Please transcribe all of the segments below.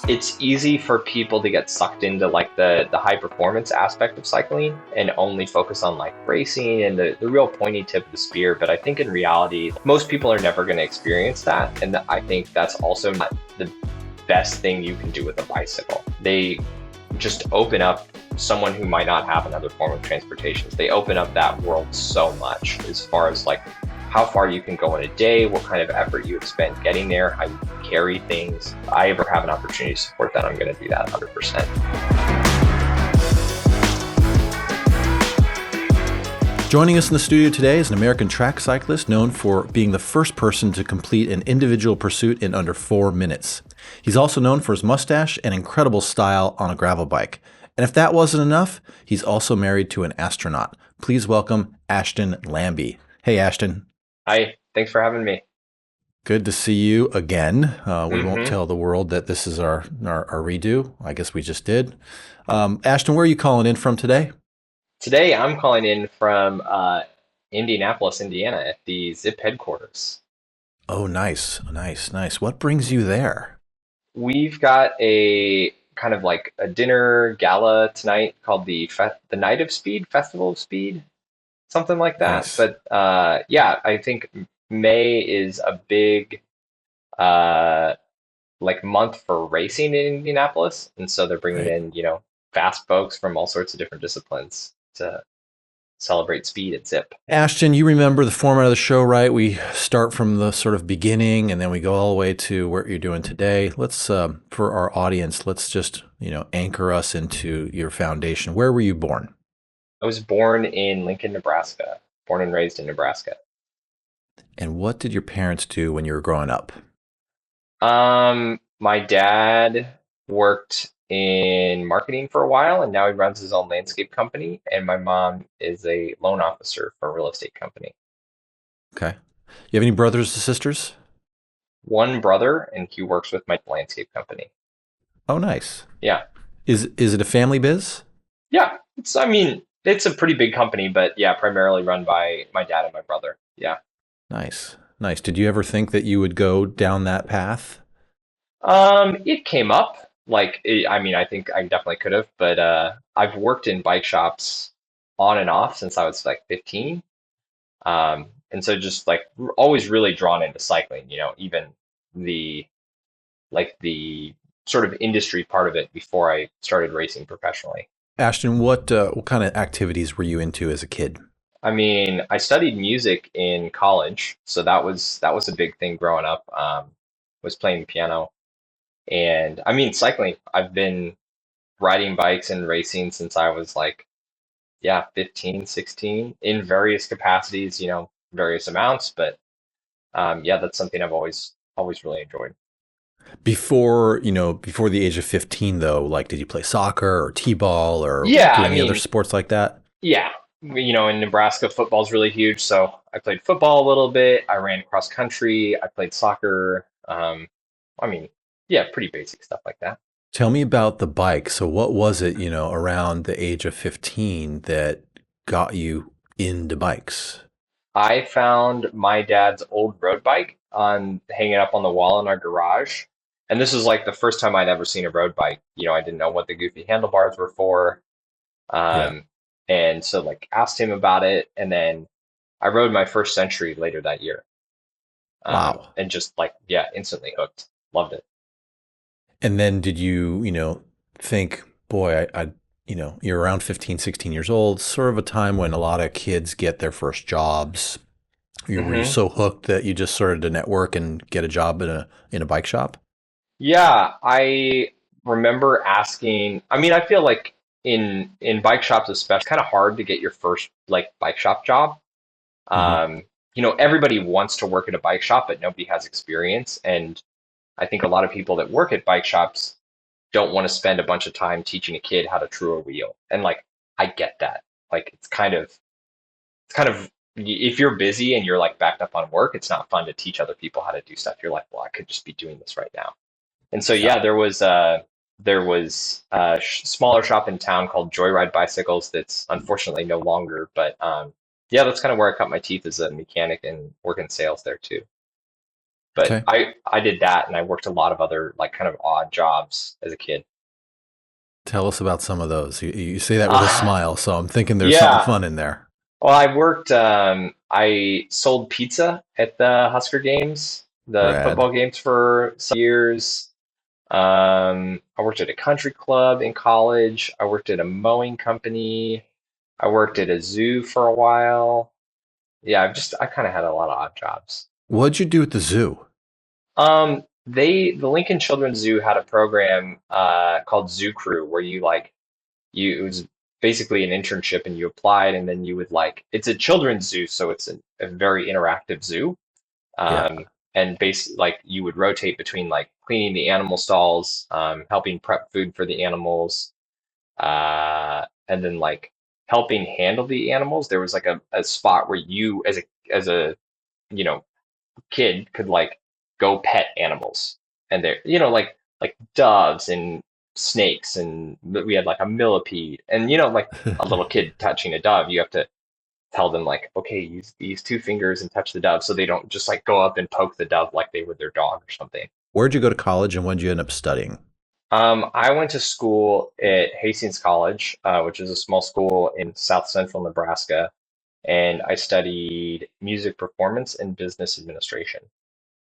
it's easy for people to get sucked into like the high performance aspect of cycling and only focus on like racing and the real pointy tip of the spear. But I think in reality, most people are never going to experience that. And I think that's also not the best thing you can do with a bicycle. They just open up someone who might not have another form of transportation. They open up that world so much as far as like how far you can go in a day, what kind of effort you expend getting there, how you carry things. If I ever have an opportunity to support that, I'm going to do that 100%. Joining us in the studio today is an American track cyclist known for being the first person to complete an individual pursuit in under 4 minutes. He's also known for his mustache and incredible style on a gravel bike. And if that wasn't enough, he's also married to an astronaut. Please welcome Ashton Lambie. Hey, Ashton. Hi, thanks for having me. Good to see you again. We won't tell the world that this is our redo. I guess we just did. Ashton, where are you calling in from today? Today, I'm calling in from Indianapolis, Indiana at the Zip headquarters. Oh, nice. What brings you there? We've got a kind of like a dinner gala tonight called the Night of Speed, Festival of Speed, something like that. Nice. But yeah, I think May is a big like month for racing in Indianapolis, and so they're bringing Right. in fast folks from all sorts of different disciplines to celebrate speed at Zip. Ashton, you remember the format of the show, right? We start from the sort of beginning and then we go all the way to what you're doing today. Let's, for our audience, let's just, anchor us into your foundation. Where were you born? I was born in Lincoln, Nebraska, born and raised in Nebraska. And what did your parents do when you were growing up? My dad worked in marketing for a while, and now he runs his own landscape company. And my mom is a loan officer for a real estate company. Okay. You have any brothers or sisters? One brother, and he works with my landscape company. Oh, nice. Yeah, Is it a family biz? yeah. I mean, it's a pretty big company, but yeah, primarily run by my dad and my brother. Yeah. Nice. Nice. Did you ever think that you would go down that path? It came up. I mean, I think I definitely could have, but I've worked in bike shops on and off since I was like 15. And so just like always really drawn into cycling, even the the sort of industry part of it before I started racing professionally. Ashton, what kind of activities were you into as a kid? I mean, I studied music in college, so that was a big thing growing up. Was playing piano, and I mean cycling. I've been riding bikes and racing since I was like, yeah, 15, 16 in various capacities, various amounts, but yeah, that's something I've always really enjoyed. Before the age of 15 though, like did you play soccer or t-ball or Yeah, do I any other mean, sports like that? yeah, in Nebraska, football's really huge, so I played football a little bit. I ran cross country. I played soccer. I mean, yeah, pretty basic stuff like that. Tell me about the bike. So what was it, around the age of 15 that got you into bikes? I found my dad's old road bike on hanging up on the wall in our garage. And this was like the first time I'd ever seen a road bike. I didn't know what the goofy handlebars were for. Yeah. Um, and so like asked him about it. And then I rode my first Century later that year. Wow. And just like, yeah, instantly hooked. Loved it. And then did you, think, boy, you're around 15, 16 years old, sort of a time when a lot of kids get their first jobs. Were you Hmm. so hooked that you just started to network and get a job in a bike shop? Yeah, I remember asking. I mean, I feel like in bike shops especially, kind of hard to get your first like bike shop job. Hmm. Um, everybody wants to work at a bike shop, but nobody has experience. And I think a lot of people that work at bike shops don't want to spend a bunch of time teaching a kid how to true a wheel. And like, I get that. Like, it's kind of if you're busy and you're like backed up on work, it's not fun to teach other people how to do stuff. You're like, well, I could just be doing this right now. And so Yeah. yeah, there was a smaller shop in town called Joyride Bicycles that's unfortunately no longer. But yeah, that's kind of where I cut my teeth as a mechanic and work in sales there too. But Okay. I did that, and I worked a lot of other like kind of odd jobs as a kid. Tell us about some of those. You say that with a Uh, smile, so I'm thinking there's something yeah. fun in there. Well, I sold pizza at the Husker games, the Rad. football games for some years. I worked at a country club in college. I worked at a mowing company. I worked at a zoo for a while. Yeah, I kind of had a lot of odd jobs. What'd you do at the zoo? The Lincoln Children's Zoo had a program called Zoo Crew where it was basically an internship and you applied and then you would it's a children's zoo, so it's a very interactive zoo. Yeah. And you would rotate between like cleaning the animal stalls, helping prep food for the animals, and then like helping handle the animals. There was like a spot where you as a you know kid could like go pet animals, and they're like doves and snakes, and we had like a millipede, and like a little kid touching a dove, you have to tell them like, okay, use these two fingers and touch the dove, so they don't just like go up and poke the dove like they would their dog or something. Where'd you go to college and when did you end up studying? I went to school at Hastings College, which is a small school in South Central Nebraska, and I studied music performance and business administration.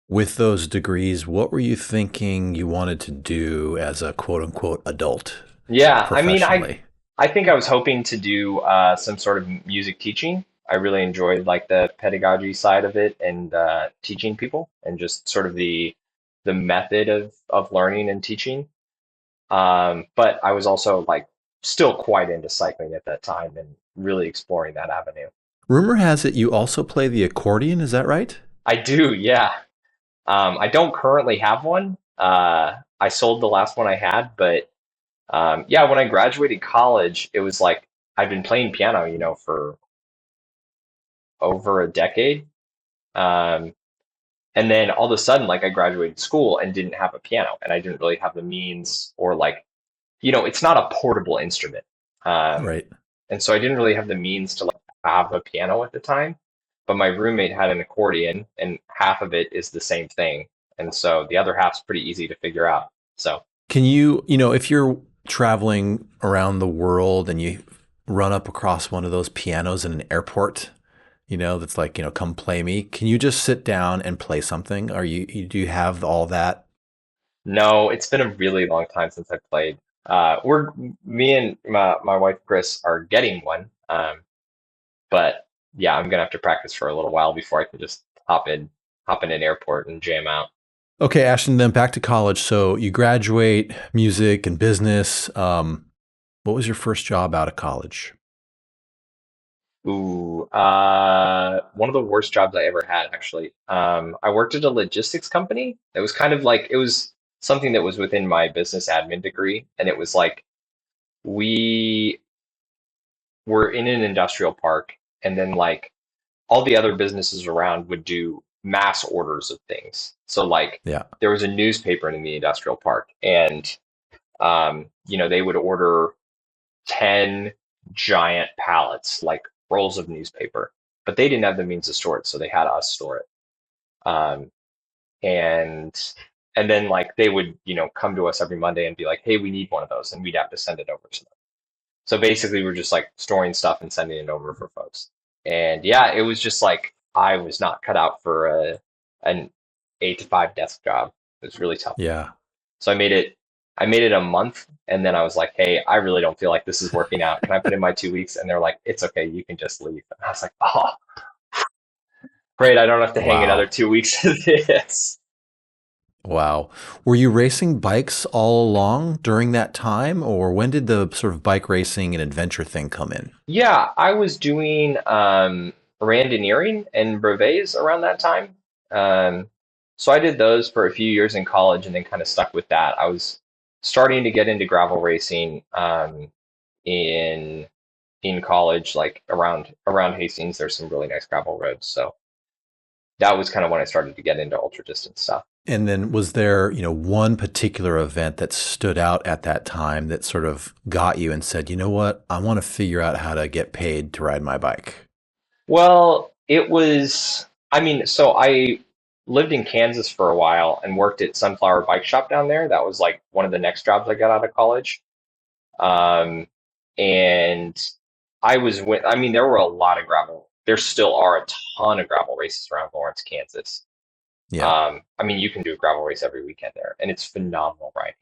With those degrees, what were you thinking you wanted to do as a quote unquote adult Yeah, I mean, professionally? I think I was hoping to do some sort of music teaching. I really enjoyed like the pedagogy side of it and teaching people and just sort of the method of learning and teaching. But I was also like still quite into cycling at that time and really exploring that avenue. Rumor has it you also play the accordion, is that right? I do, yeah. I don't currently have one. I sold the last one I had, but yeah, when I graduated college, it was like I've been playing piano, for over a decade. Um, and then all of a sudden, like I graduated school and didn't have a piano, and I didn't really have the means or it's not a portable instrument. Um, Right. and so I didn't really have the means to like have a piano at the time. But my roommate had an accordion, and half of it is the same thing, and so the other half's pretty easy to figure out. So Can if you're traveling around the world and you run up across one of those pianos in an airport, that's like, come play me, can you just sit down and play something? Do you have all that? no, it's been a really long time since I played. We're Me and my wife Chris are getting one, but yeah, I'm gonna have to practice for a little while before I can just hop in an airport and jam out. Okay, Ashton, then back to college. So you graduate music and business. What was your first job out of college? Ooh, one of the worst jobs I ever had, actually. I worked at a logistics company. It was something that was within my business admin degree, and it was like we were in an industrial park, and then like all the other businesses around would do mass orders of things. So like Yeah. there was a newspaper in the industrial park, and they would order 10 giant pallets, like rolls of newspaper, but they didn't have the means to store it, so they had us store it. Um, and and then like they would, come to us every Monday and be like, "Hey, we need one of those," and we'd have to send it over to them. So basically, we're just like storing stuff and sending it over for folks. And yeah, it was just like I was not cut out for an 8 to 5 desk job. It was really tough. Yeah. So I made it a month, and then I was like, "Hey, I really don't feel like this is working out. Can I put in my 2 weeks?" And they're like, "It's okay, you can just leave." And I was like, "Oh, great! I don't have to hang another Wow. 2 weeks of this." Wow. Were you racing bikes all along during that time, or when did the sort of bike racing and adventure thing come in? Yeah, I was doing randoneering and brevets around that time. So I did those for a few years in college, and then kind of stuck with that. I was starting to get into gravel racing in in college, like around Hastings. There's some really nice gravel roads, so that was kind of when I started to get into ultra distance stuff. And then was there, one particular event that stood out at that time that sort of got you and said, you know what, I want to figure out how to get paid to ride my bike? Well, it was. I mean, so lived in Kansas for a while and worked at Sunflower Bike Shop down there. That was like one of the next jobs I got out of college. Um, and I mean, there were a lot of gravel. There still are a ton of gravel races around Lawrence, Kansas. Yeah. I mean, you can do a gravel race every weekend there, and it's phenomenal riding.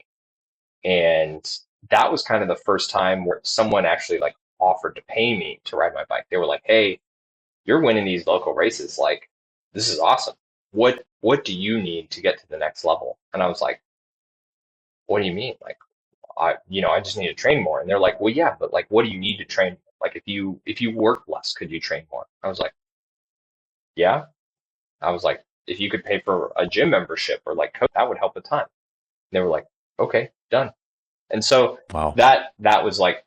And that was kind of the first time where someone actually like offered to pay me to ride my bike. They were like, "Hey, you're winning these local races. Like, this is awesome. What do you need to get to the next level?" And I was like, "What do you mean? Like, I just need to train more." And they're like, "Well, yeah, but like, what do you need to train? Like, if you work less, could you train more?" I was like, "Yeah." I was like, "If you could pay for a gym membership or like coach, that would help a ton." And they were like, "Okay, done." And so Wow. that was like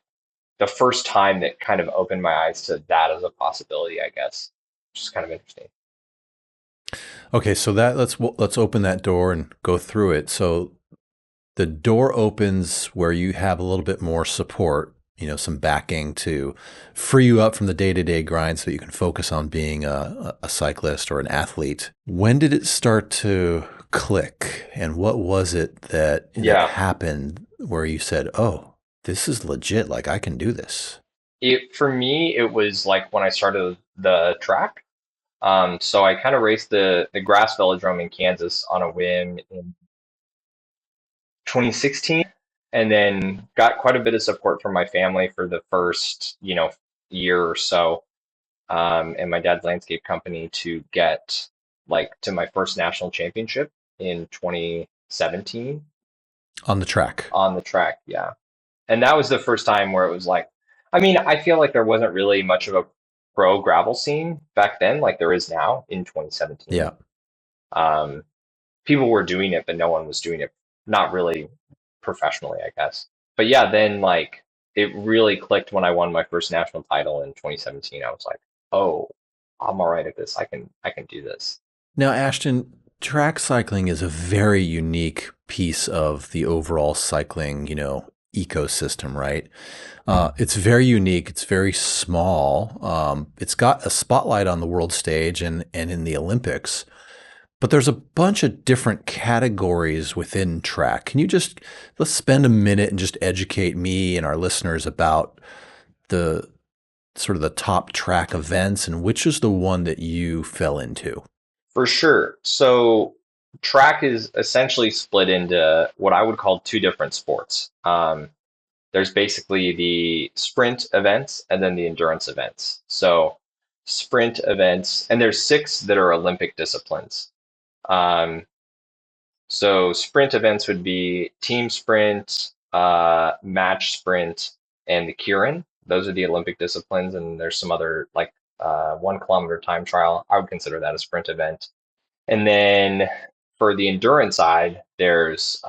the first time that kind of opened my eyes to that as a possibility, I guess, which is kind of interesting. Okay, so let's open that door and go through it. So the door opens where you have a little bit more support, some backing to free you up from the day-to-day grind so that you can focus on being a cyclist or an athlete. When did it start to click, and what was it that Yeah. happened where you said, "Oh, this is legit, like I can do this"? For me, it was like when I started the track. So I kind of raced the grass velodrome in Kansas on a whim in 2016, and then got quite a bit of support from my family for the first, year or so, and my dad's landscape company to get like to my first national championship in 2017 On the track. on the track. Yeah. And that was the first time where it was like, I mean, I feel like there wasn't really much of a pro gravel scene back then, like there is now in 2017. Yeah. Um, People were doing it, but no one was doing it, not really professionally, I guess. But yeah, then like it really clicked when I won my first national title in 2017. I was like, oh, I'm all right at this. I can do this. Now, Ashton, track cycling is a very unique piece of the overall cycling, ecosystem, right? It's very unique. It's very small. It's got a spotlight on the world stage and in the Olympics, but there's a bunch of different categories within track. Can you let's spend a minute and just educate me and our listeners about the sort of the top track events and which is the one that you fell into? For sure. So track is essentially split into what I would call two different sports. There's basically the sprint events and then the endurance events. So sprint events, and there's six that are Olympic disciplines. Um, so sprint events would be team sprint, match sprint, and the Keirin. Those are the Olympic disciplines, and there's some other like 1 kilometer time trial. I would consider that a sprint event. And then for the endurance side, there's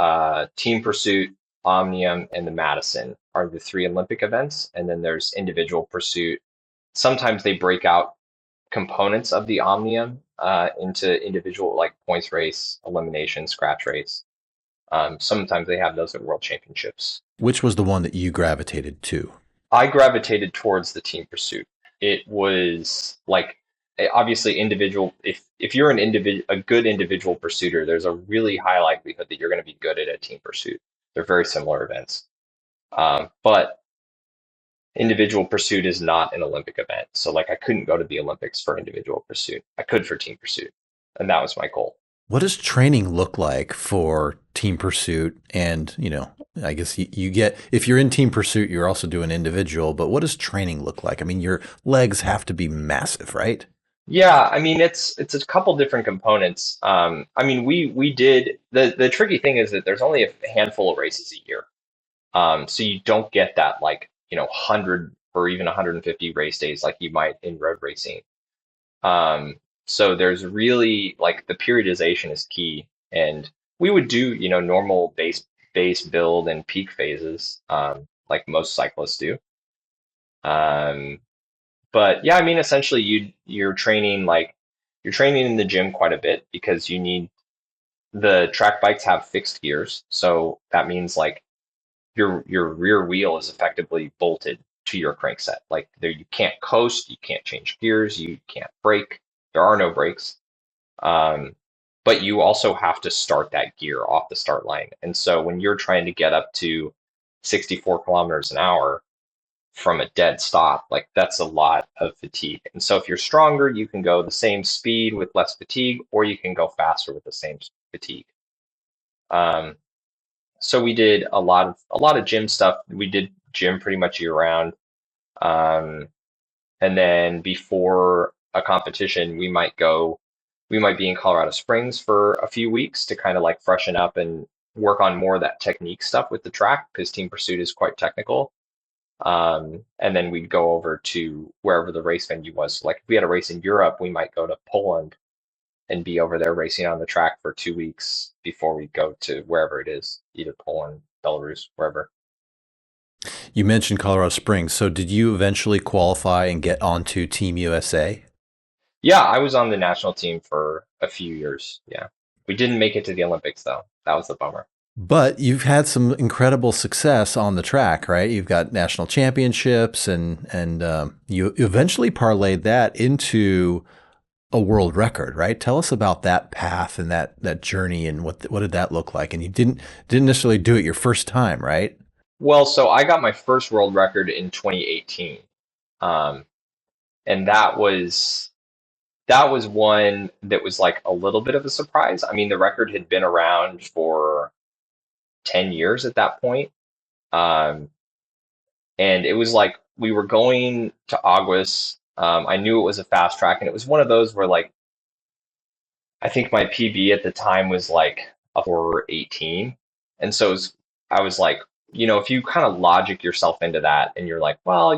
team pursuit, Omnium, and the Madison are the three Olympic events. And then there's individual pursuit. Sometimes they break out components of the Omnium into individual, like points race, elimination, scratch race. Sometimes they have those at World Championships. Which was the one that you gravitated to? I gravitated towards the team pursuit. It was like obviously individual. If you're a good individual pursuiter, there's a really high likelihood that you're going to be good at a team pursuit. They're very similar events, but individual pursuit is not an Olympic event. So like I couldn't go to the Olympics for individual pursuit. I could for team pursuit, and that was my goal. What does training look like for team pursuit? And, I guess you get, if you're in team pursuit, you're also doing individual, but what does training look like? I mean, your legs have to be massive, right? Yeah, I mean it's a couple different components. I mean we did the tricky thing is that there's only a handful of races a year. So you don't get that like 100 or even 150 race days like you might in road racing. So there's really like the periodization is key, and we would do normal base build and peak phases like most cyclists do. Um, but yeah, I mean, essentially, you're training in the gym quite a bit because the track bikes have fixed gears, so that means like your rear wheel is effectively bolted to your crankset. Like there, you can't coast, you can't change gears, you can't brake. There are no brakes. Um, but you also have to start that gear off the start line. And so when you're trying to get up to 64 kilometers an hour from a dead stop, like that's a lot of fatigue. And so if you're stronger, you can go the same speed with less fatigue, or you can go faster with the same fatigue. So we did a lot of gym stuff. We did gym pretty much year round. Um, and then before a competition, we might be in Colorado Springs for a few weeks to kind of like freshen up and work on more of that technique stuff with the track, because team pursuit is quite technical. And then we'd go over to wherever the race venue was. Like if we had a race in Europe, we might go to Poland and be over there racing on the track for 2 weeks before we go to wherever it is, either Poland, Belarus, wherever. You mentioned Colorado Springs. So did you eventually qualify and get onto Team USA? Yeah, I was on the national team for a few years. Yeah. We didn't make it to the Olympics though. That was the bummer. But you've had some incredible success on the track, right? You've got national championships, and you eventually parlayed that into a world record, right? Tell us about that path and that journey, and what did that look like? And you didn't necessarily do it your first time, right? Well, so I got my first world record in 2018. Um, and that was one that was like a little bit of a surprise. I mean, the record had been around for 10 years at that point. Um, and it was like we were going to Aguas. I knew it was a fast track, and it was one of those where like I think my PB at the time was like a 4:18. And so I was like, if you kind of logic yourself into that and you're like, well,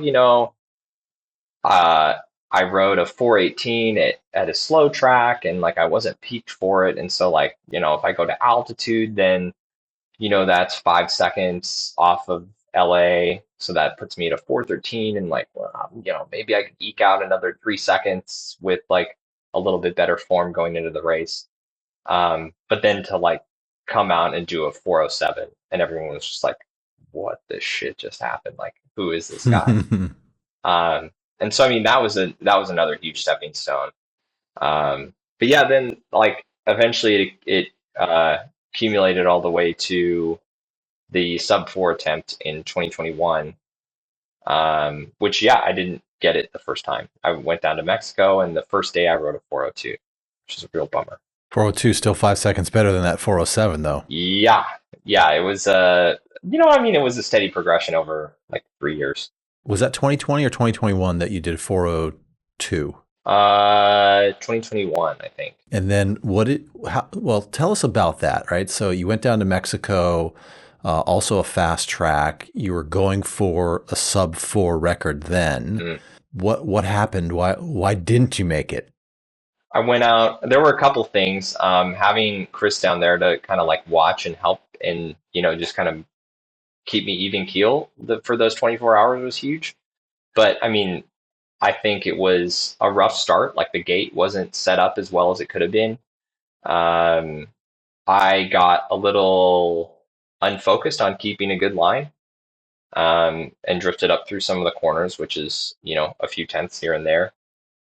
uh, I rode a 4:18 at a slow track, and like I wasn't peaked for it. And so like, if I go to altitude, then, that's 5 seconds off of LA. So that puts me at a 4:13, and like, well, maybe I could eke out another 3 seconds with like a little bit better form going into the race. But then to like come out and do a 4:07, and everyone was just like, what the shit just happened? Like, who is this guy? And so, I mean, that was another huge stepping stone. But yeah, then like eventually it accumulated all the way to the sub 4 attempt in 2021, which, yeah, I didn't get it the first time. I went down to Mexico, and the first day I rode a 4:02, which is a real bummer. 4:02 still 5 seconds better than that 4:07, though. Yeah, yeah, it was I mean, it was a steady progression over like 3 years. Was that 2020 or 2021 that you did 4:02? 2021, I think. And then well, tell us about that, right? So you went down to Mexico, also a fast track. You were going for a sub 4 record then. Mm. What happened? Why didn't you make it? I went out. There were a couple things. Having Chris down there to kind of like watch and help, and just kind of keep me even keel for those 24 hours was huge. But I mean, I think it was a rough start. Like the gate wasn't set up as well as it could have been. I got a little unfocused on keeping a good line, and drifted up through some of the corners, which is, a few tenths here and there.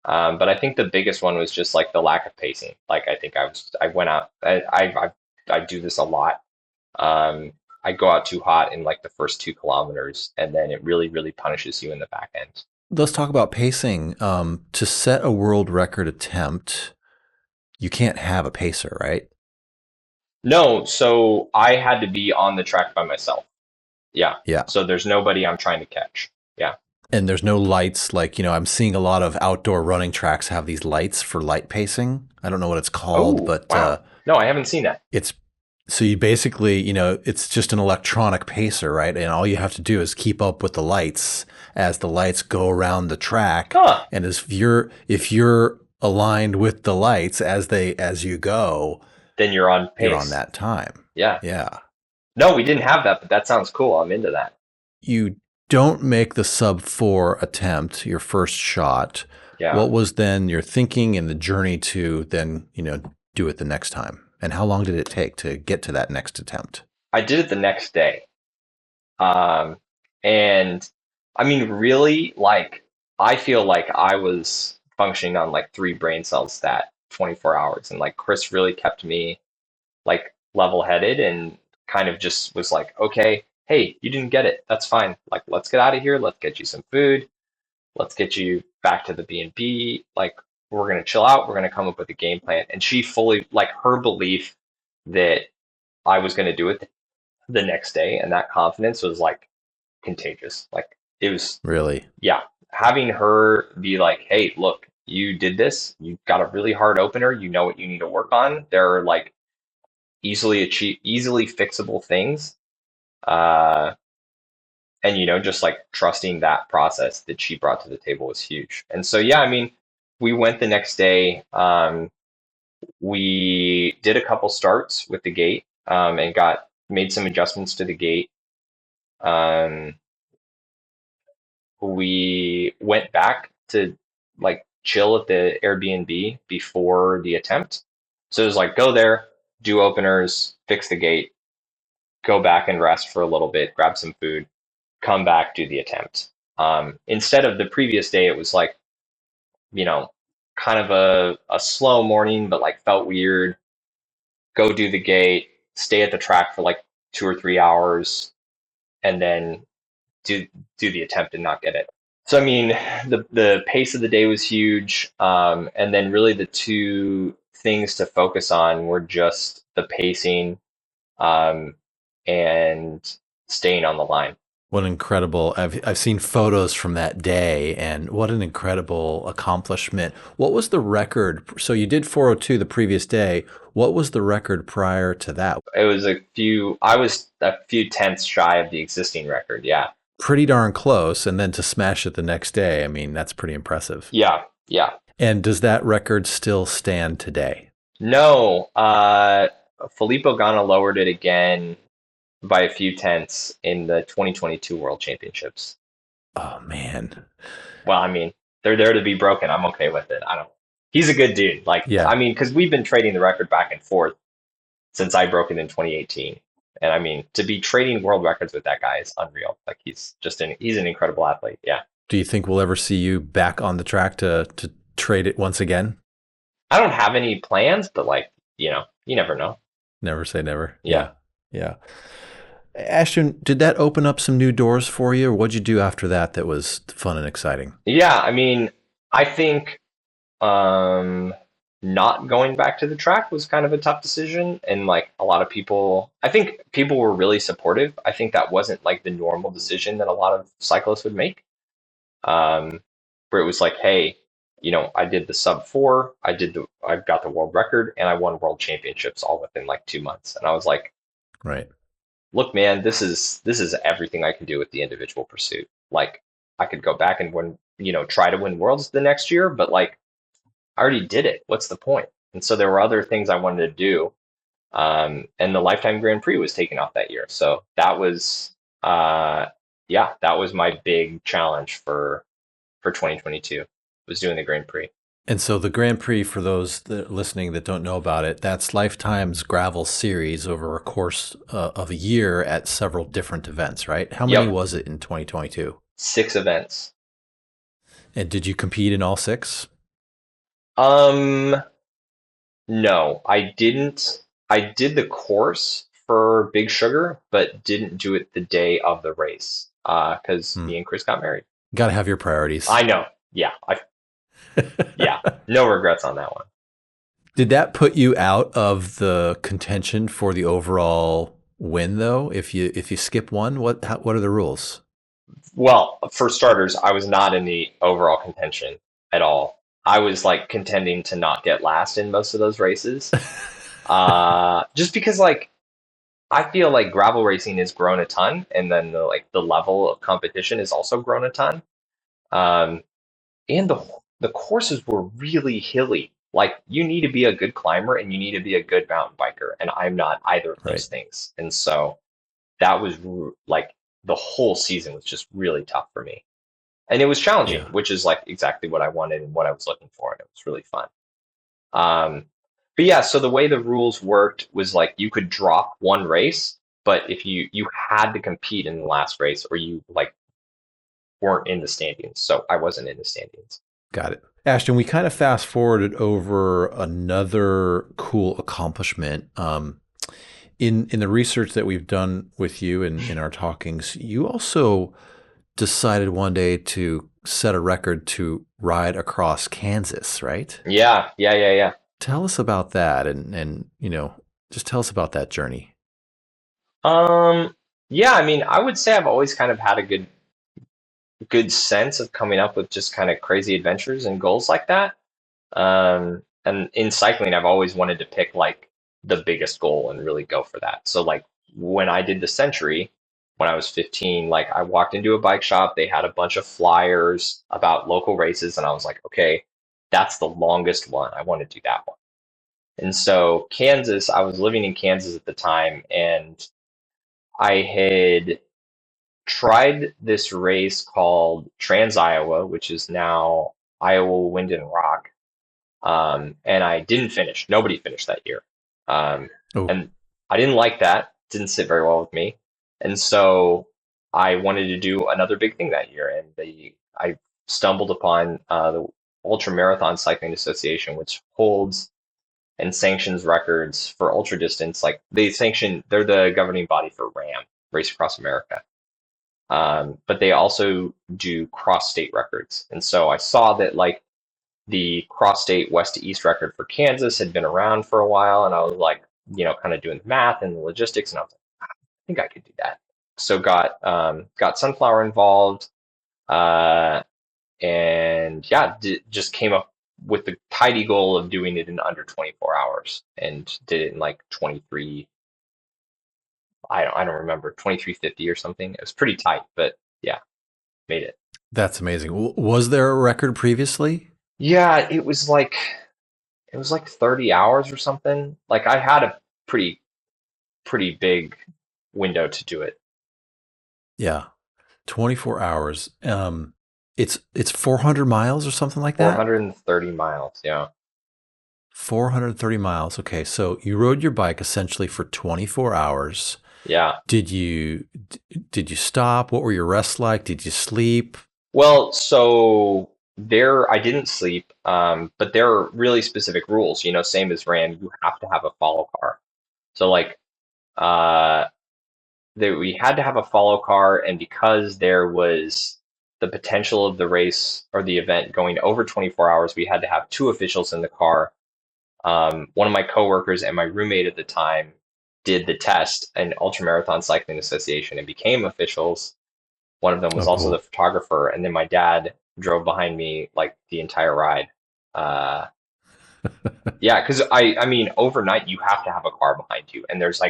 But I think the biggest one was just like the lack of pacing. Like I think I went out. I do this a lot. I go out too hot in like the first 2 kilometers, and then it really, really punishes you in the back end. Let's talk about pacing. To set a world record attempt, you can't have a pacer, right? No, so I had to be on the track by myself. Yeah. Yeah. So there's nobody I'm trying to catch. Yeah. And there's no lights. Like, I'm seeing a lot of outdoor running tracks have these lights for light pacing. I don't know what it's called, but wow. No, I haven't seen that. So you basically, it's just an electronic pacer, right? And all you have to do is keep up with the lights as the lights go around the track. Huh. And if you're aligned with the lights as you go, then you're on pace. You're on that time. Yeah. Yeah. No, we didn't have that, but that sounds cool. I'm into that. You don't make the sub 4 attempt, your first shot. Yeah. What was then your thinking and the journey to then, do it the next time? And how long did it take to get to that next attempt? I did it the next day. And I mean, really, like, I feel like I was functioning on like 3 brain cells that 24 hours. And like Chris really kept me like level headed and kind of just was like, okay, hey, you didn't get it. That's fine. Like, let's get out of here. Let's get you some food. Let's get you back to the B&B. Like, we're going to chill out. We're going to come up with a game plan. And she fully, like, her belief that I was going to do it the next day and that confidence was like contagious. Like, it was Really? yeah, having her be like, hey, look, you did this. You got a really hard opener. You know what you need to work on. There are like easily fixable things. And, just like trusting that process that she brought to the table was huge. And so, yeah, I mean, we went the next day. We did a couple starts with the gate and made some adjustments to the gate. We went back to like chill at the Airbnb before the attempt. So it was like, go there, do openers, fix the gate, go back and rest for a little bit, grab some food, come back, do the attempt. Instead of the previous day, it was like, kind of a slow morning, but like felt weird. Go do the gate, stay at the track for like 2 or 3 hours, and then do the attempt and not get it. So I mean, the pace of the day was huge, and then really the two things to focus on were just the pacing and staying on the line. What an incredible, I've seen photos from that day, and what an incredible accomplishment. What was the record? So you did 4:02 the previous day. What was the record prior to that? It was I was a few tenths shy of the existing record. Yeah. Pretty darn close. And then to smash it the next day, I mean, that's pretty impressive. Yeah. Yeah. And does that record still stand today? No. Filippo Ganna lowered it again by a few tenths in the 2022 World Championships. Oh, man. Well, I mean, they're there to be broken. I'm okay with it. He's a good dude. Like, yeah. I mean, because we've been trading the record back and forth since I broke it in 2018. And I mean, to be trading world records with that guy is unreal. Like, he's an incredible athlete. Yeah. Do you think we'll ever see you back on the track to trade it once again? I don't have any plans, but like, you never know. Never say never. Yeah. Yeah. Ashton, did that open up some new doors for you, or what'd you do after that was fun and exciting? Yeah, I mean, I think not going back to the track was kind of a tough decision, and like I think people were really supportive. I think that wasn't like the normal decision that a lot of cyclists would make, where it was like, hey, I did the sub 4, I got the world record, and I won world championships all within like 2 months, and I was like, right. Look, man, this is everything I can do with the individual pursuit. Like, I could go back and win, try to win worlds the next year, but like, I already did it. What's the point? And so there were other things I wanted to do. And the Lifetime Grand Prix was taken off that year. So that was, that was my big challenge for 2022, was doing the Grand Prix. And so the Grand Prix, for those listening that don't know about it, that's Lifetime's gravel series over a course of a year at several different events, right? How many was it in 2022? 6 events. And did you compete in all 6? No, I didn't. I did the course for Big Sugar, but didn't do it the day of the race because me and Chris got married. Got to have your priorities. I know. Yeah. Yeah, no regrets on that one. Did that put you out of the contention for the overall win, though? If you skip one, what are the rules? Well, for starters, I was not in the overall contention at all. I was like contending to not get last in most of those races, just because like I feel like gravel racing has grown a ton, and then the level of competition has also grown a ton, and the courses were really hilly. Like, you need to be a good climber and you need to be a good mountain biker. And I'm not either of those things. And so that was like the whole season was just really tough for me. And it was challenging, which is like exactly what I wanted and what I was looking for. And it was really fun. But yeah, so the way the rules worked was like you could drop one race, but if you had to compete in the last race or you like weren't in the standings. So I wasn't in the standings. Got it. Ashton, we kind of fast forwarded over another cool accomplishment. In the research that we've done with you and in our talkings, you also decided one day to set a record to ride across Kansas, right? Yeah. Tell us about that and just tell us about that journey. Um, yeah, I mean, I would say I've always kind of had a good sense of coming up with just kind of crazy adventures and goals like that. And in cycling, I've always wanted to pick like the biggest goal and really go for that. So like when I did the Century, when I was 15, like I walked into a bike shop, they had a bunch of flyers about local races, and I was like, okay, that's the longest one. I want to do that one. And so Kansas, I was living in Kansas at the time, and I had tried this race called Trans Iowa, which is now Iowa Wind and Rock. And I didn't finish. Nobody finished that year. Um, Oh, and I didn't like that. Didn't sit very well with me. And so I wanted to do another big thing that year. And I stumbled upon the Ultra Marathon Cycling Association, which holds and sanctions records for ultra distance. Like they're the governing body for SRAM, Race Across America. But they also do cross state records. And so I saw that like the cross state west to east record for Kansas had been around for a while. And I was like, kind of doing the math and the logistics. And I was like, I think I could do that. So got Sunflower involved. And yeah, just came up with the tidy goal of doing it in under 24 hours and did it in like 23. I don't remember, 23:50 or something. It was pretty tight, but yeah, made it. that's amazing. Was there a record previously? Yeah, it was like 30 hours or something. Like I had a pretty big window to do it. Yeah, 24 hours. It's 400 miles or something like that? 430 miles, yeah. 430 miles. Okay, so you rode your bike essentially for 24 hours. Yeah. Did you stop? What were your rests like? Did you sleep? Well, so there I didn't sleep, but there are really specific rules, same as RAM, you have to have a follow car. So like uh we had to have a follow car, and because there was the potential of the race or the event going over 24 hours, we had to have two officials in the car. One of my coworkers and my roommate at the time did the test in Ultramarathon Cycling Association and became officials. One of them was Oh, also the cool. photographer, and then my dad drove behind me like the entire ride. Uh, yeah, because I mean, overnight you have to have a car behind you, and there's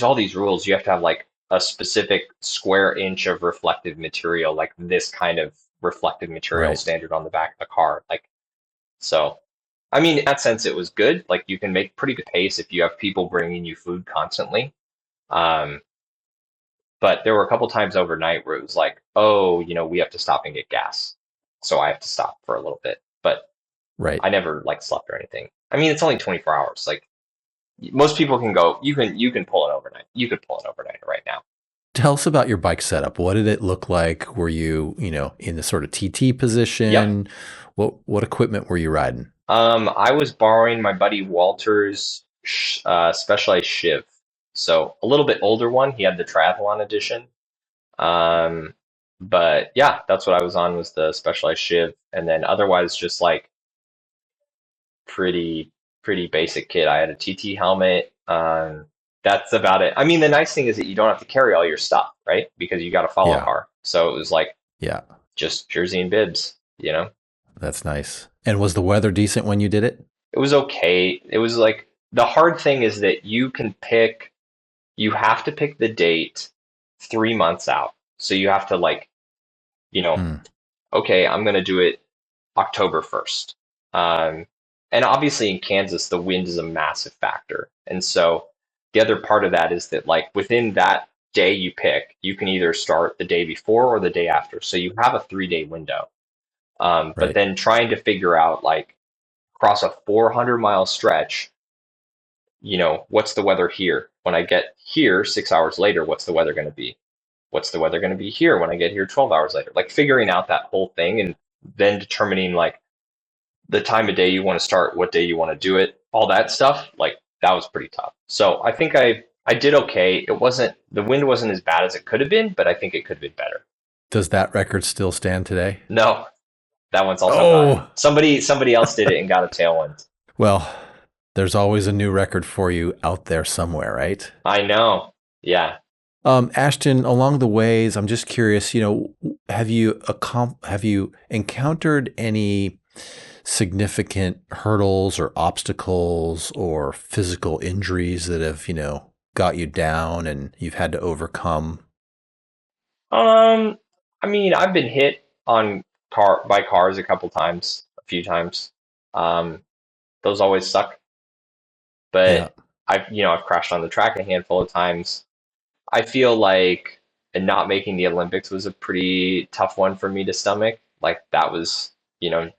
all these rules. You have to have like a specific square inch of reflective material, like this kind of reflective material Right. standard on the back of the car. Like so, I mean, in that sense, it was good. Like you can make pretty good pace if you have people bringing you food constantly. Um, but there were a couple times overnight where it was like, oh, we have to stop and get gas, so I have to stop for a little bit. But Right. I never like slept or anything. I mean, it's only 24 hours. Like most people can go, you can pull it overnight. You could pull it overnight right now. Tell us about your bike setup. What did it look like? Were you, in the sort of TT Yep. position? What equipment were you riding? I was borrowing my buddy Walter's Specialized Shiv, so a little bit older one. He had the triathlon edition. Um, but yeah, that's what I was on, was the Specialized Shiv, and then otherwise just like pretty pretty basic kit. I had a TT helmet. That's about it. I mean, the nice thing is that you don't have to carry all your stuff, right? Because you got a follow Yeah. car. So it was like Yeah. just jersey and bibs. That's nice. And was the weather decent when you did it? It was okay. It was like the hard thing is that you have to pick the date 3 months out. So you have to like, you know, Hmm. okay, I'm gonna do it October 1st. Um, and obviously in Kansas, the wind is a massive factor. And so the other part of that is that like within that day you pick, you can either start the day before or the day after. So you have a 3-day window. But Right. then trying to figure out like across a 400-mile stretch, what's the weather here? When I get here 6 hours later, what's the weather going to be? What's the weather going to be here when I get here 12 hours later? Like figuring out that whole thing and then determining like the time of day you want to start, what day you want to do it, all that stuff, like that was pretty tough. So I think I did okay. The wind wasn't as bad as it could have been, but I think it could have been better. Does that record still stand today? No, that one's also gone. Oh, Somebody else did it and got a tailwind. well, there's always a new record for you out there somewhere, right? I know. Yeah. Ashton, along the ways, I'm just curious, have you encountered any significant hurdles or obstacles or physical injuries that have, got you down and you've had to overcome? Um, I mean, I've been hit on car by cars a few times. Um, those always suck, Yeah. but I've crashed on the track a handful of times. I feel like not making the Olympics was a pretty tough one for me to stomach. Like that was, you know,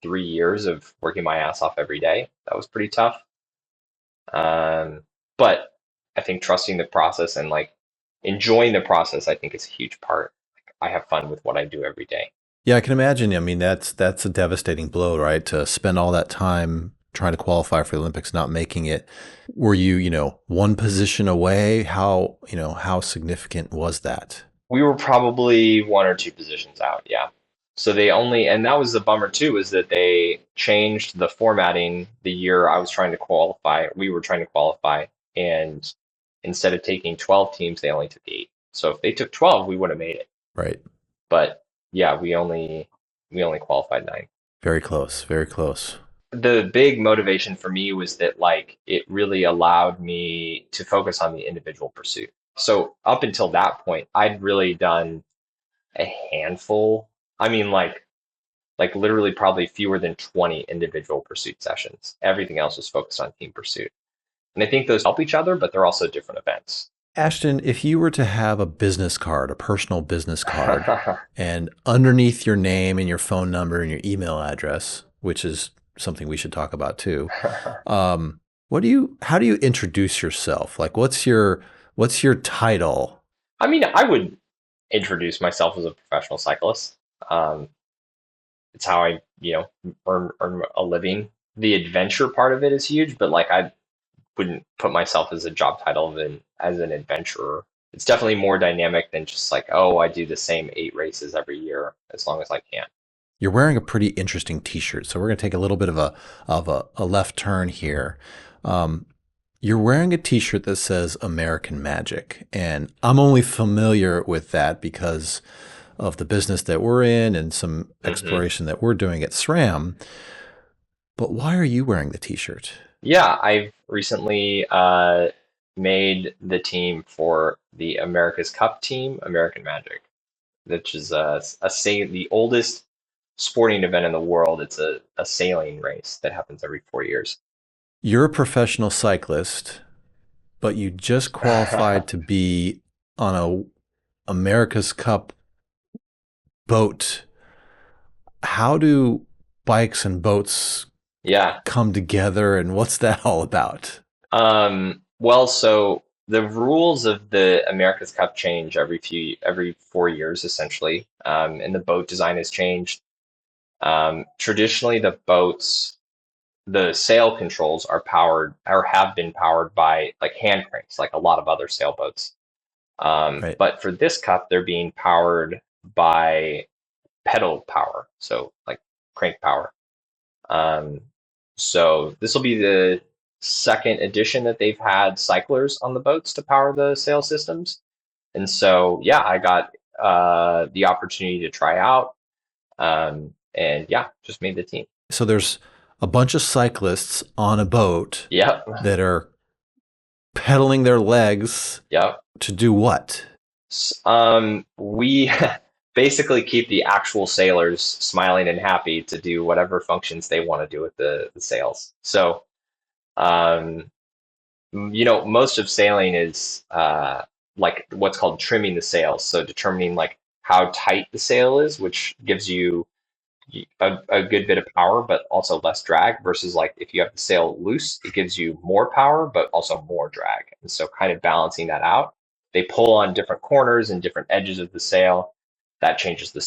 3 years of working my ass off every day. That was pretty tough. But I think trusting the process and like enjoying the process, I think is a huge part. Like, I have fun with what I do every day. Yeah, I can imagine. I mean, that's a devastating blow, right? To spend all that time trying to qualify for the Olympics, not making it. Were you, one position away? How significant was that? We were probably one or two positions out, yeah. So and that was the bummer too, is that they changed the formatting the year I was trying to qualify. We were trying to qualify, and instead of taking 12 teams, they only took 8. So if they took 12, we would have made it. Right. But yeah, we only qualified 9. Very close. Very close. The big motivation for me was that like it really allowed me to focus on the individual pursuit. So up until that point, I'd really done a handful. I mean, like literally probably fewer than 20 individual pursuit sessions. Everything else was focused on team pursuit. And I think those help each other, but they're also different events. Ashton, if you were to have a business card, a personal business card, and underneath your name and your phone number and your email address, which is something we should talk about too, how do you introduce yourself? Like, what's your title? I mean, I would introduce myself as a professional cyclist. Um, it's how I, earn a living. The adventure part of it is huge, but like I wouldn't put myself as a job title as an adventurer. It's definitely more dynamic than just like, oh, I do the same 8 races every year as long as I can. You're wearing a pretty interesting T-shirt, so we're going to take a little bit of a left turn here. Um, you're wearing a T-shirt that says American Magic, and I'm only familiar with that because of the business that we're in and some Hmm. exploration that we're doing at SRAM. But why are you wearing the T-shirt? Yeah, I've recently made the team for the America's Cup team, American Magic, which is the oldest sporting event in the world. It's a sailing race that happens every 4 years. You're a professional cyclist, but you just qualified to be on a America's Cup boat. How do bikes and boats Yeah. come together, and what's that all about? Well, so the rules of the America's Cup change every 4 years essentially, and the boat design has changed. Traditionally, the sail controls are powered or have been powered by like hand cranks, like a lot of other sailboats. Right. But for this cup, they're being powered by pedal power, so like crank power. Um, so this will be the second edition that they've had cyclers on the boats to power the sail systems. And so, yeah, I got the opportunity to try out, and yeah, just made the team. So there's a bunch of cyclists on a boat Yep, that are pedaling their legs yep. to do what? We basically keep the actual sailors smiling and happy to do whatever functions they want to do with the sails. So, um, most of sailing is like what's called trimming the sails. So determining like how tight the sail is, which gives you a good bit of power, but also less drag versus like if you have the sail loose, it gives you more power, but also more drag. And so kind of balancing that out, they pull on different corners and different edges of the sail. That changes the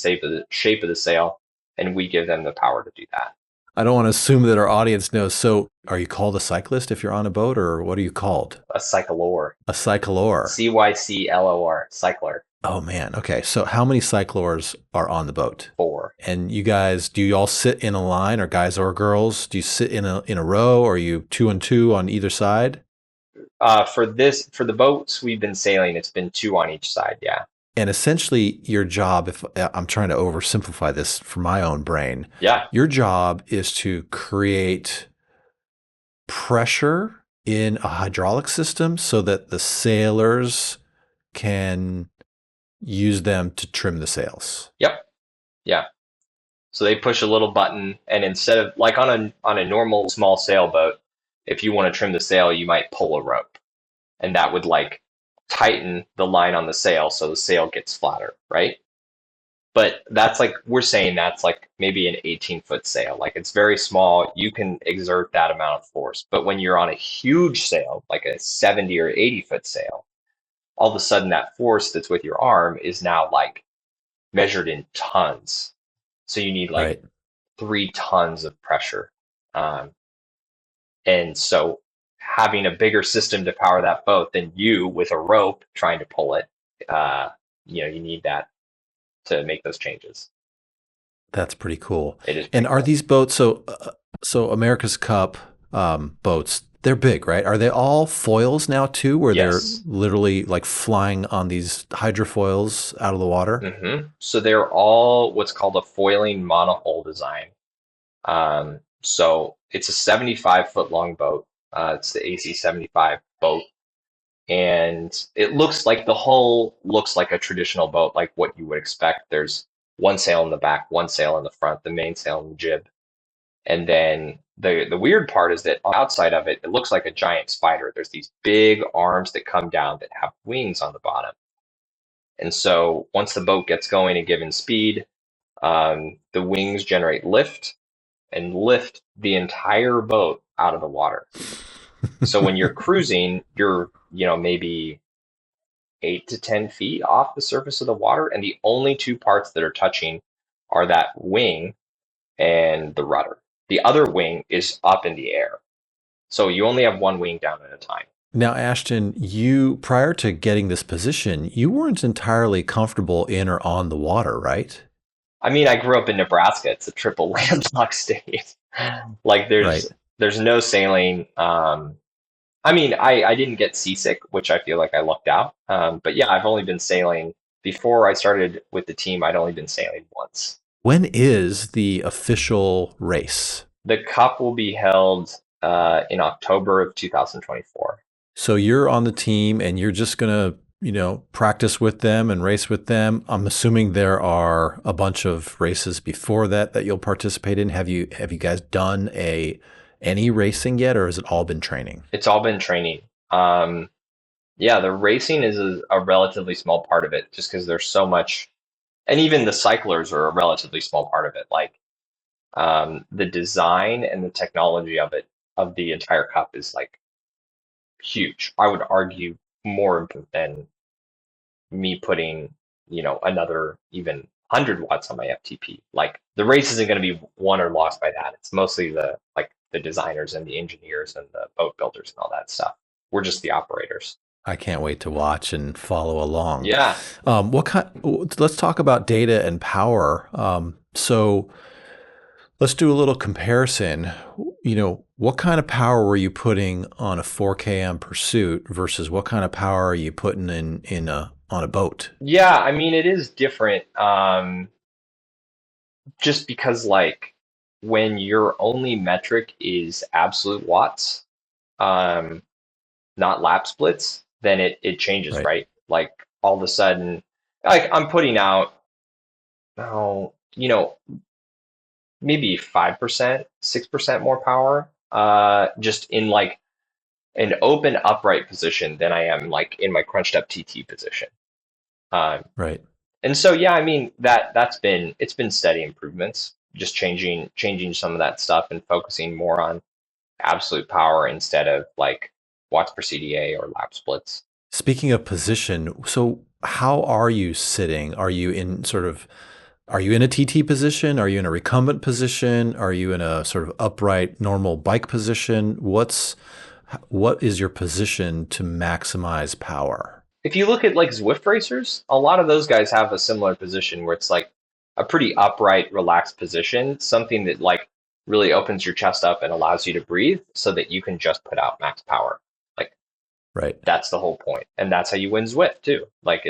shape of the sail, and we give them the power to do that. I don't want to assume that our audience knows. So, are you called a cyclist if you're on a boat, or what are you called? A cyclor. A cyclor. Cyclor. Cycler. Oh man. Okay. So, how many cyclors are on the boat? 4. And you guys, do you all sit in a line, or guys or girls? Do you sit in a row, or are you 2 and 2 on either side? For the boats we've been sailing, it's been 2 on each side. Yeah. And essentially, your job, if I'm trying to oversimplify this for my own brain, Yeah. your job is to create pressure in a hydraulic system so that the sailors can use them to trim the sails. Yep. Yeah. So they push a little button, and instead of like on a normal small sailboat, if you want to trim the sail, you might pull a rope, and that would like tighten the line on the sail so the sail gets flatter, right? But that's like we're saying that's like maybe an 18-foot sail. Like it's very small. You can exert that amount of force. But when you're on a huge sail, like a 70 or 80-foot sail, all of a sudden that force that's with your arm is now like measured in tons. So you need like Right. 3 tons of pressure. Um, and so having a bigger system to power that boat than you with a rope trying to pull it, you need that to make those changes. That's pretty cool. It is And pretty are cool. these boats so America's Cup boats? They're big, right? Are they all foils now too, where they're Yes. literally like flying on these hydrofoils out of the water? So they're all what's called a foiling monohull design. So it's a 75-foot long boat. It's the AC 75 boat. And it looks like the hull looks like a traditional boat, like what you would expect. There's one sail in the back, one sail in the front, the mainsail and the jib. And then the weird part is that on the outside of it, it looks like a giant spider. There's these big arms that come down that have wings on the bottom. And so once the boat gets going at given speed, the wings generate lift and lift the entire boat out of the water. So when you're cruising, you're, maybe 8 to 10 feet off the surface of the water, and the only 2 parts that are touching are that wing and the rudder. The other wing is up in the air. So you only have one wing down at a time. Now, Ashton, you prior to getting this position, you weren't entirely comfortable in or on the water, right? I mean, I grew up in Nebraska. It's a triple landlocked state. Like Right. there's no sailing. I mean, I didn't get seasick, which I feel like I lucked out. But yeah, I've only been sailing before I started with the team. I'd only been sailing once. When is the official race? The cup will be held in October of 2024. So you're on the team and you're just going to, practice with them and race with them. I'm assuming there are a bunch of races before that you'll participate in. Have you guys done any racing yet, or has it all been training? It's all been training. Yeah, the racing is a relatively small part of it, just because there's so much, and even the cyclers are a relatively small part of it. Like the design and the technology of the entire cup is like huge. I would argue more important than me putting, another even 100 watts on my FTP. Like the race isn't going to be won or lost by that. It's mostly the designers and the engineers and the boat builders and all that stuff. We're just the operators. I can't wait to watch and follow along. Yeah. Let's talk about data and power. So let's do a little comparison. What kind of power were you putting on a 4 km pursuit versus what kind of power are you putting on a boat? Yeah, I mean it is different. Just because like when your only metric is absolute watts, um, not lap splits, then it changes, Right. right? Like all of a sudden, like I'm putting out, oh, maybe 5%, 6% more power, just in like an open upright position than I am like in my crunched up TT position. Um, Right. and so yeah, I mean it's been steady improvements, just changing some of that stuff and focusing more on absolute power instead of like watts per CDA or lap splits. Speaking of position, so how are you sitting? Are you in a TT position? Are you in a recumbent position? Are you in a sort of upright, normal bike position? What is your position to maximize power? If you look at like Zwift racers, a lot of those guys have a similar position where it's like a pretty upright, relaxed position, something that like really opens your chest up and allows you to breathe so that you can just put out max power. Like Right. that's the whole point. And that's how you win Zwift too. Like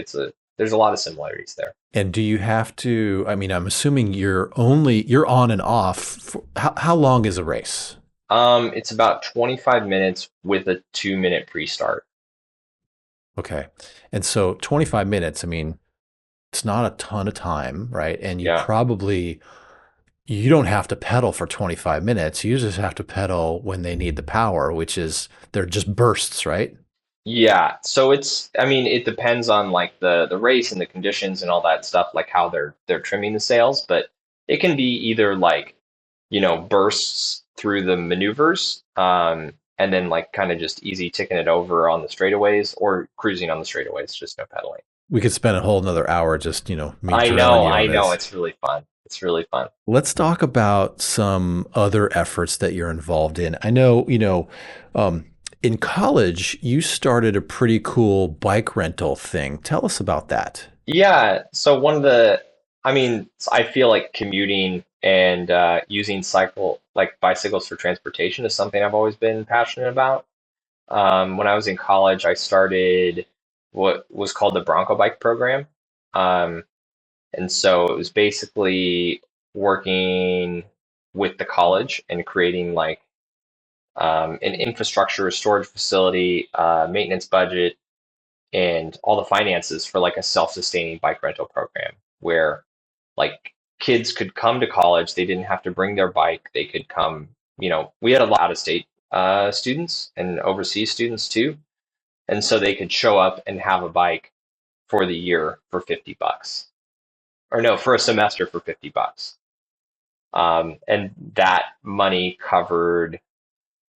there's a lot of similarities there. And do you have to, I mean, I'm assuming you're on and off. How long is a race? It's about 25 minutes with a 2-minute pre-start. Okay. And so 25 minutes, I mean, it's not a ton of time, right? And Yeah. you don't have to pedal for 25 minutes. You just have to pedal when they need the power, which is they're just bursts, right? Yeah. So I mean, it depends on like the race and the conditions and all that stuff, like how they're trimming the sails, but it can be either like, bursts through the maneuvers, and then like kind of just easy ticking it over on the straightaways or cruising on the straightaways, just no pedaling. We could spend a whole another hour just, me I drilling know, you on I know. this. It's really fun. It's really fun. Let's talk about some other efforts that you're involved in. I know, in college, you started a pretty cool bike rental thing. Tell us about that. Yeah. So I mean, I feel like commuting and using bicycles for transportation is something I've always been passionate about. When I was in college, I started what was called the Bronco Bike program. Um, and so it was basically working with the college and creating like an infrastructure, a storage facility, maintenance budget, and all the finances for like a self-sustaining bike rental program where like kids could come to college. They didn't have to bring their bike. They could come, we had a lot of out-of-state students and overseas students too. And so they could show up and have a bike for the year for $50, or no, for a semester for $50. And that money covered,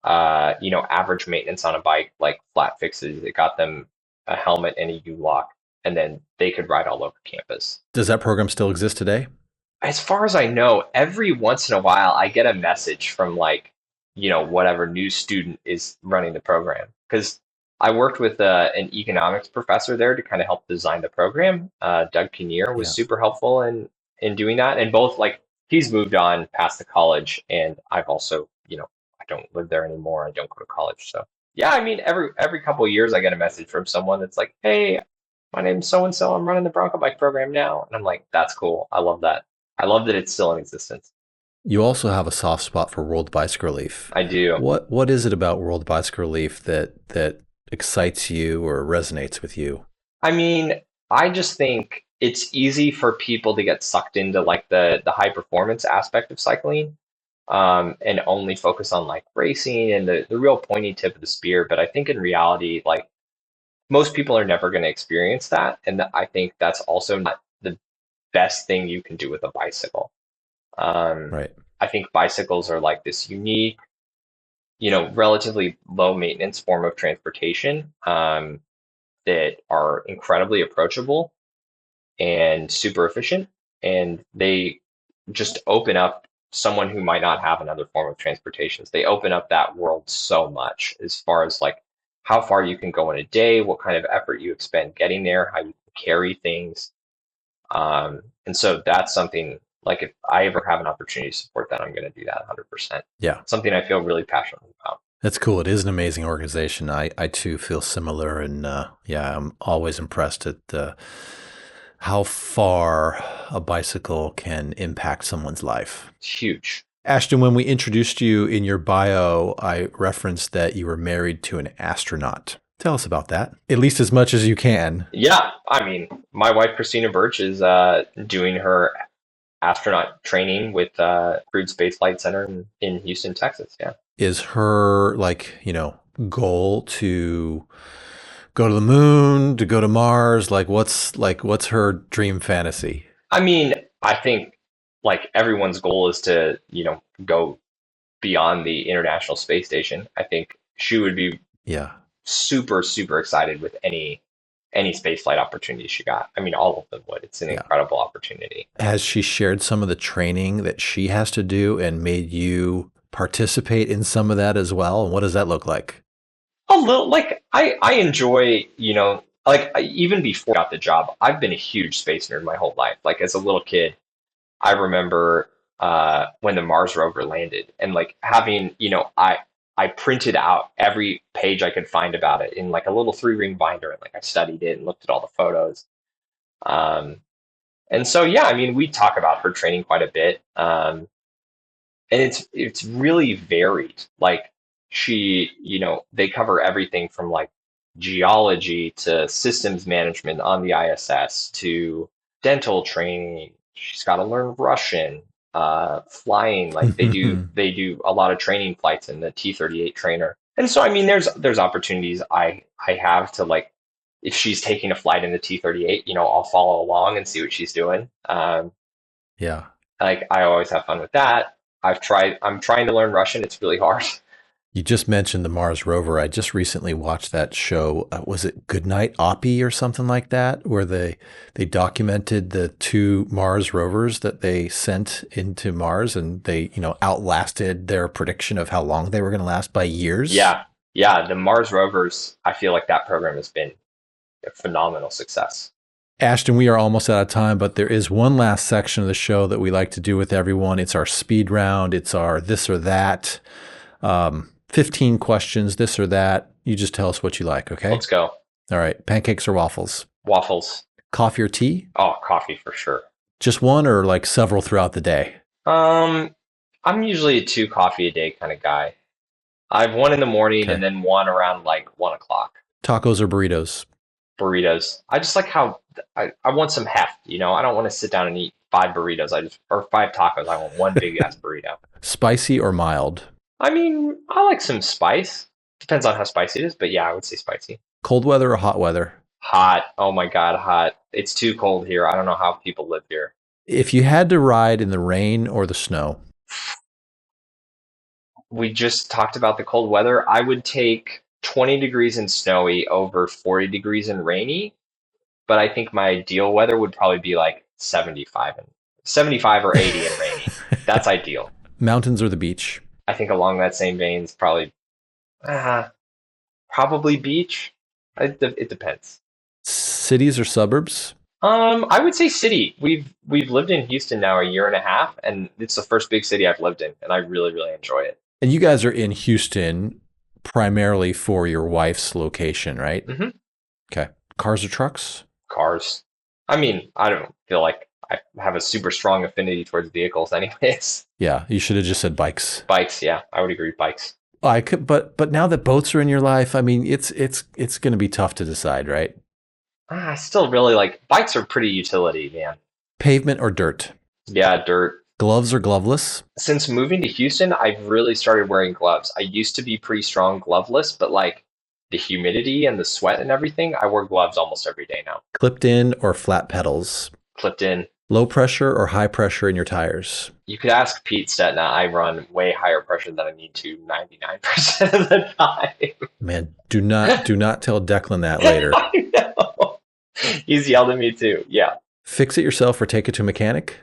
average maintenance on a bike, like flat fixes. It got them a helmet and a U-lock, and then they could ride all over campus. Does that program still exist today? As far as I know, every once in a while, I get a message from like, whatever new student is running the program. Because I worked with an economics professor there to kind of help design the program. Doug Kinnear was Yeah. super helpful in doing that. And both like he's moved on past the college, and I've also, I don't live there anymore. I don't go to college. So yeah, I mean, every couple of years, I get a message from someone that's like, "Hey, my name's so and so. I'm running the Bronco Bike program now," and I'm like, "That's cool. I love that. I love that it's still in existence." You also have a soft spot for World Bicycle Relief. I do. What is it about World Bicycle Relief that excites you or resonates with you? I mean, I just think it's easy for people to get sucked into like the high performance aspect of cycling, and only focus on like racing and the real pointy tip of the spear. But I think in reality, like most people are never going to experience that. And I think that's also not the best thing you can do with a bicycle. Right. I think bicycles are like this unique, relatively low maintenance form of transportation, that are incredibly approachable and super efficient. And they just open up someone who might not have another form of transportation. They open up that world so much as far as like how far you can go in a day, what kind of effort you expend getting there, how you carry things. And so that's something like if I ever have an opportunity to support that, I'm going to do that 100%. Yeah. Something I feel really passionate about. That's cool. It is an amazing organization. I too feel similar. And I'm always impressed at how far a bicycle can impact someone's life. It's huge. Ashton, when we introduced you in your bio, I referenced that you were married to an astronaut. Tell us about that, at least as much as you can. Yeah. I mean, my wife, Christina Birch, is doing her astronaut training with Crude Space Flight Center in Houston, Texas. Yeah. Is her goal to go to the moon, to go to Mars? What's her dream fantasy? I mean, I think like everyone's goal is to, go beyond the International Space Station. I think she would be super, super excited with any any space flight opportunity she got. I mean, all of them would. It's an incredible opportunity. Has she shared some of the training that she has to do and made you participate in some of that as well? And what does that look like? A little, like, I enjoy, like, even before I got the job, I've been a huge space nerd my whole life. Like, as a little kid, I remember when the Mars rover landed, and like having, I printed out every page I could find about it in like a little 3-ring binder, and like I studied it and looked at all the photos. And so, yeah, I mean, we talk about her training quite a bit. And it's really varied. Like, she, they cover everything from like geology to systems management on the ISS to dental training. She's got to learn Russian, flying. Like, they do a lot of training flights in the T-38 trainer. And so, I mean, there's opportunities I have to, like, if she's taking a flight in the T-38, I'll follow along and see what she's doing. Yeah. Like, I always have fun with that. I'm trying to learn Russian. It's really hard. You just mentioned the Mars rover. I just recently watched that show. Was it Goodnight Oppie or something like that, where they documented the 2 Mars rovers that they sent into Mars, and they, outlasted their prediction of how long they were going to last by years? Yeah. The Mars rovers, I feel like that program has been a phenomenal success. Ashton, we are almost out of time, but there is one last section of the show that we like to do with everyone. It's our speed round. It's our this or that. 15 questions, this or that. You just tell us what you like, okay? Let's go. All right. Pancakes or waffles? Waffles. Coffee or tea? Oh, coffee for sure. Just one or like several throughout the day? I'm usually a 2 coffee a day kind of guy. I have one in the morning and then one around like 1 o'clock. Tacos or burritos? Burritos. I just like how I want some heft, I don't want to sit down and eat 5 burritos. Or 5 tacos. I want one big ass burrito. Spicy or mild? I mean, I like some spice. Depends on how spicy it is, but yeah, I would say spicy. Cold weather or hot weather? Hot. Oh my God, hot. It's too cold here. I don't know how people live here. If you had to ride in the rain or the snow? We just talked about the cold weather. I would take 20 degrees and snowy over 40 degrees and rainy, but I think my ideal weather would probably be like 75 or 80 and rainy. That's ideal. Mountains or the beach? I think along that same veins, probably beach. It depends. Cities or suburbs? I would say city. We've lived in Houston now a year and a half, and it's the first big city I've lived in, and I really, really enjoy it. And you guys are in Houston primarily for your wife's location, right? Mm-hmm. Okay. Cars or trucks? Cars. I mean, I don't feel like I have a super strong affinity towards vehicles anyways. Yeah, you should have just said bikes. Bikes, yeah. I would agree, bikes. I could, but now that boats are in your life, I mean, it's going to be tough to decide, right? I still really like bikes. Are pretty utility, man. Pavement or dirt? Yeah, dirt. Gloves or gloveless? Since moving to Houston, I've really started wearing gloves. I used to be pretty strong gloveless, but like the humidity and the sweat and everything, I wear gloves almost every day now. Clipped in or flat pedals? Clipped in. Low pressure or high pressure in your tires? You could ask Pete Stetna. I run way higher pressure than I need to 99% of the time. Man, do not tell Declan that later. I know. He's yelled at me too. Yeah. Fix it yourself or take it to a mechanic?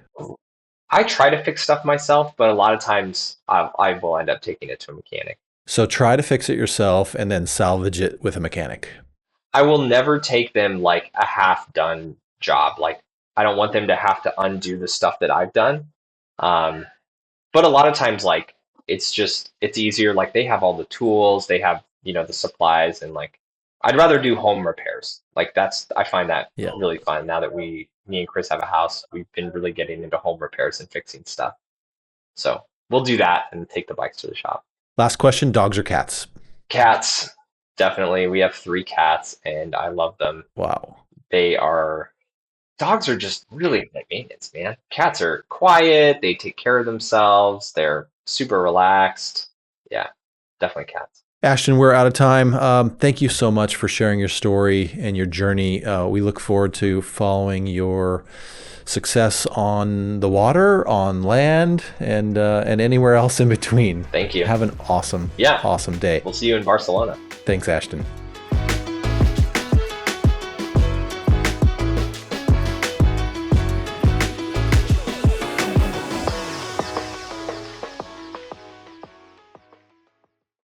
I try to fix stuff myself, but a lot of times I will end up taking it to a mechanic. So try to fix it yourself and then salvage it with a mechanic. I will never take them like a half-done job. Like, I don't want them to have to undo the stuff that I've done. But a lot of times, like, it's easier. Like, they have all the tools, they have, the supplies, and like, I'd rather do home repairs. Like, I find that really fun. Now that me and Chris have a house, we've been really getting into home repairs and fixing stuff. So we'll do that and take the bikes to the shop. Last question, dogs or cats? Cats, definitely. We have 3 cats and I love them. Wow. Dogs are just really high maintenance, man. Cats are quiet. They take care of themselves. They're super relaxed. Yeah, definitely cats. Ashton, we're out of time. Thank you so much for sharing your story and your journey. We look forward to following your success on the water, on land, and anywhere else in between. Thank you. Have an awesome day. We'll see you in Barcelona. Thanks, Ashton.